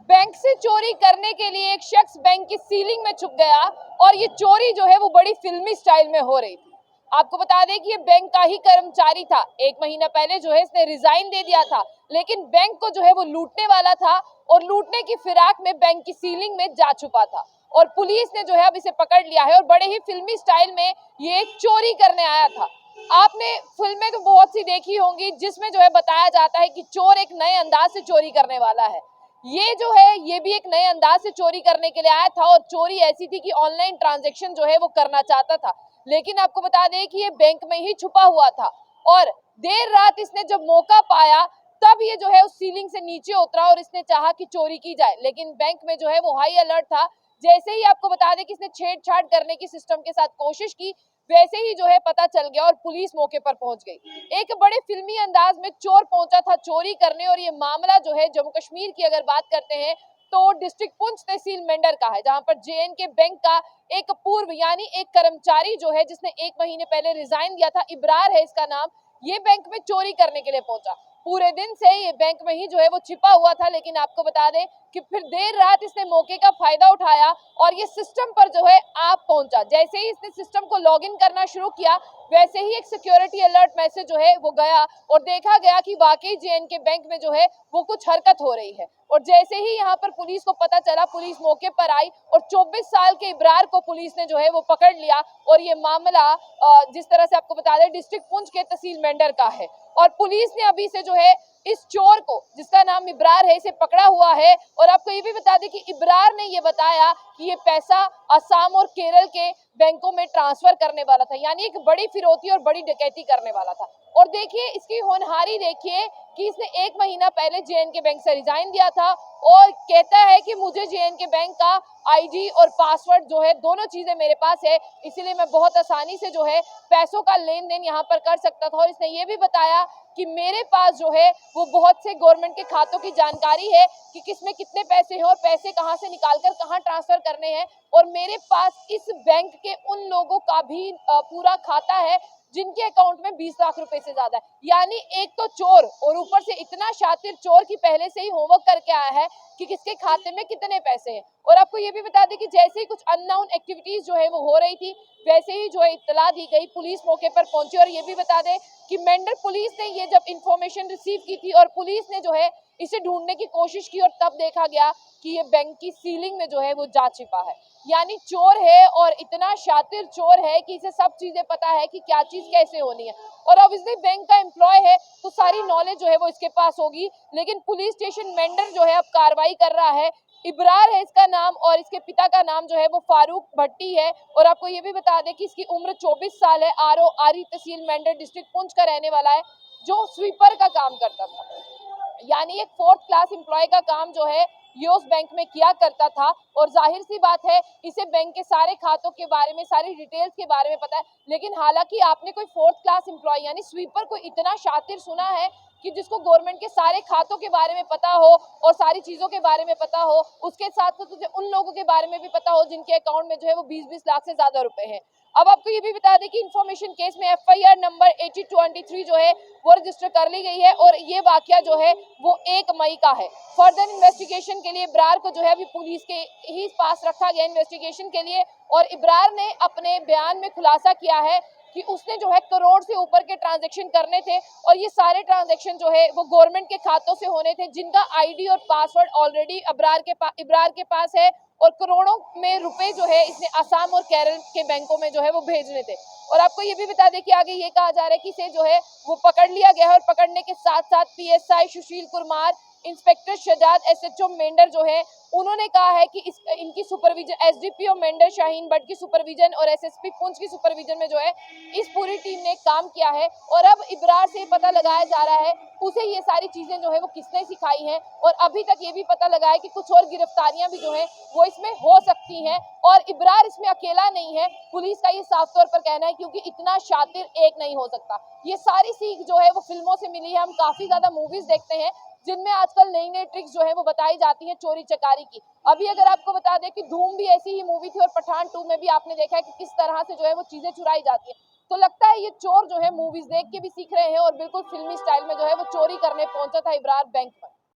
Bank से चोरी करने के लिए एक शख्स बैंक की सीलिंग में छुप गया और ये चोरी जो है वो बड़ी फिल्मी स्टाइल में हो रही थी। आपको बता दें कि ये बैंक का ही कर्मचारी था। एक महीना पहले जो है इसने रिजाइन दे दिया था, लेकिन बैंक को जो है वो लूटने वाला था और लूटने की फिराक में बैंक की सीलिंग में जा छुपा था और पुलिस ने जो है अब इसे पकड़ लिया है और बड़े ही फिल्मी स्टाइल में ये चोरी करने आया था। आपने फिल्में तो बहुत सी देखी होंगी जिसमें जो है बताया जाता है कि चोर एक नए अंदाज से चोरी करने वाला है। ये जो है ये भी एक नए अंदाज से चोरी करने के लिए आया था और चोरी ऐसी थी कि ऑनलाइन ट्रांजैक्शन जो है वो करना चाहता था, लेकिन आपको बता दें कि ये बैंक में ही छुपा हुआ था और देर रात इसने जब मौका पाया तब ये जो है उस सीलिंग से नीचे उतरा और इसने चाहा कि चोरी की जाए, लेकिन बैंक में जो है वो हाई अलर्ट था। जैसे ही आपको बता दें कि इसने छेड़छाड़ करने की सिस्टम के साथ कोशिश की, वैसे ही जो है पता चल गया और पुलिस मौके पर पहुंच गई। एक बड़े फिल्मी अंदाज में चोर पहुंचा था चोरी करने और ये मामला जो है जम्मू कश्मीर की अगर बात करते हैं तो डिस्ट्रिक्ट पुंछ तहसील मेंढर का है, जहां पर जेएनके बैंक का एक पूर्व यानी एक कर्मचारी जो है जिसने 1 महीने पहले रिजाइन दिया था, इब्रार है इसका नाम, ये बैंक में चोरी करने के लिए पहुंचा। पूरे दिन से ये बैंक में ही जो है वो छिपा हुआ था, लेकिन आपको बता दें कि फिर देर रात इसने मौके का फायदा उठाया और ये सिस्टम पर जो है आप पहुंचा। जैसे ही इसने सिस्टम को लॉगिन करना शुरू किया, वैसे ही एक सिक्योरिटी अलर्ट मैसेज जो है वो गया और देखा गया कि वाकई जेएनके बैंक में जो है वो कुछ हरकत हो रही है। और जैसे ही यहाँ पर पुलिस को पता चला, पुलिस मौके पर आई और 24 साल के इब्रार को पुलिस ने जो है वो पकड़ लिया और ये मामला जिस तरह से आपको बता दें डिस्ट्रिक्ट पुंछ के तहसील मेंढर का है और पुलिस ने अभी से जो है इस चोर को जिसका नाम इब्रार है इसे पकड़ा हुआ है। और आपको ये भी बता दें कि इब्रार ने ये बताया कि ये पैसा असम और केरल के बैंकों में ट्रांसफर करने वाला था, यानी एक बड़ी फिरौती और बड़ी डकैती करने वाला था। और देखिए इसकी होनहारी, देखिए कि इसने 1 महीना पहले जेएनके बैंक से रिजाइन दिया था और कहता है कि मुझे जेएनके बैंक का आईडी और पासवर्ड जो है दोनों चीजें मेरे पास है, इसीलिए मैं बहुत आसानी से जो है पैसों का लेन देन यहाँ पर कर सकता था। और इसने ये भी बताया कि मेरे पास जो है वो बहुत से गवर्नमेंट के खातों की जानकारी है कि किसमें कितने पैसे हैं और पैसे कहाँ से निकालकर कहाँ ट्रांसफर करने हैं, और मेरे पास इस बैंक के उन लोगों का भी पूरा खाता है जिनके अकाउंट में 20 लाख रुपए से ज्यादा है। यानी एक तो चोर और ऊपर से इतना शातिर चोर की पहले से ही होमवर्क करके आया है कि किसके खाते में कितने पैसे हैं। और आपको ये भी बता दें कि जैसे ही कुछ अननोन एक्टिविटीज जो है वो हो रही थी, वैसे ही जो है इत्तला दी गई, पुलिस मौके पर पहुंची। और ये भी बता दें कि मेंढर पुलिस ने ये जब इंफॉर्मेशन रिसीव की थी और पुलिस ने जो है इसे ढूंढने की कोशिश की और तब देखा गया कि ये बैंक की सीलिंग में जो है वो जा छिपा है। यानी चोर है और इतना शातिर चोर है कि इसे सब चीजें पता है कि क्या चीज कैसे होनी है। और ऑब्वियसली बैंक का एम्प्लॉय है तो सारी नॉलेज जो है वो इसके पास होगी, लेकिन पुलिस स्टेशन मेंढर जो है अब कार्रवाई कर रहा है। इब्रार है इसका नाम और इसके पिता का नाम जो है वो फारूक भट्टी है। और आपको ये भी बता दें कि इसकी उम्र 24 साल है। आरी तहसील मेंढर डिस्ट्रिक्ट पुंछ का रहने वाला है, जो स्वीपर का काम करता था, यानी एक 4th क्लास एम्प्लॉय का काम जो है ये उस बैंक में किया करता था। और जाहिर सी बात है इसे बैंक के सारे खातों के बारे में, सारी डिटेल्स के बारे में पता है। लेकिन हालांकि आपने कोई 4th क्लास एम्प्लॉय यानी स्वीपर को इतना शातिर सुना है कि जिसको गवर्नमेंट के सारे खातों के बारे में पता हो और सारी चीजों के बारे में पता हो, उसके साथ साथ तुझे उन लोगों के बारे में भी पता हो जिनके अकाउंट में जो है वो 20-20 लाख से ज्यादा रुपए हैं। अब आपको ये भी बता दें कि इंफॉर्मेशन केस में FIR नंबर 8023 जो है वो रजिस्टर कर ली गई है और ये वाकया जो है वो 1 मई का है। फर्दर इन्वेस्टिगेशन के लिए इब्रार को जो है अभी पुलिस के ही पास रखा गया इन्वेस्टिगेशन के लिए। और इब्रार ने अपने बयान में खुलासा किया है कि उसने जो है करोड़ से ऊपर के ट्रांजैक्शन करने थे और ये सारे ट्रांजैक्शन जो है वो गवर्नमेंट के खातों से होने थे जिनका आईडी और पासवर्ड ऑलरेडी इब्रार के पास है। और करोड़ों में रुपए जो है इसने असम और केरल के बैंकों में जो है वो भेजने थे। और आपको ये भी बता दें कि आगे ये कहा जा रहा है कि इसे जो है वो पकड़ लिया गया है और पकड़ने के साथ साथ PSI Sushil Kumar, inspector Shahzad, SHO Mendhar जो है उन्होंने कहा है कि इनकी सुपरविजन SDPO मेंढर शाहीन भट्ट की सुपरविजन और SSP पुंछ की सुपरविजन में जो है इस पूरी टीम ने काम किया है। और अब इब्रार से पता लगाया जा रहा है उसे ये सारी चीजें जो है वो किसने सिखाई हैं। और अभी तक ये भी पता लगा है कि कुछ और गिरफ्तारियां भी जो है वो इसमें हो सकती हैं और इब्रार इसमें अकेला नहीं है, पुलिस का ये साफ तौर पर कहना है, क्योंकि इतना शातिर एक नहीं हो सकता। ये सारी सीख जो है वो फिल्मों से मिली है। हम काफी ज्यादा मूवीज देखते हैं जिनमें आजकल नई नई ट्रिक्स जो है वो बताई जाती है चोरी चकारी की। अभी अगर आपको बता दें कि धूम भी ऐसी ही मूवी थी और पठान 2 में भी आपने देखा है कि किस तरह से जो है वो चीजें चुराई जाती है। तो लगता है ये चोर जो है मूवीज देख के भी सीख रहे हैं और बिल्कुल फिल्मी स्टाइल में जो है वो चोरी करने पहुंचा था इब्रार बैंक में।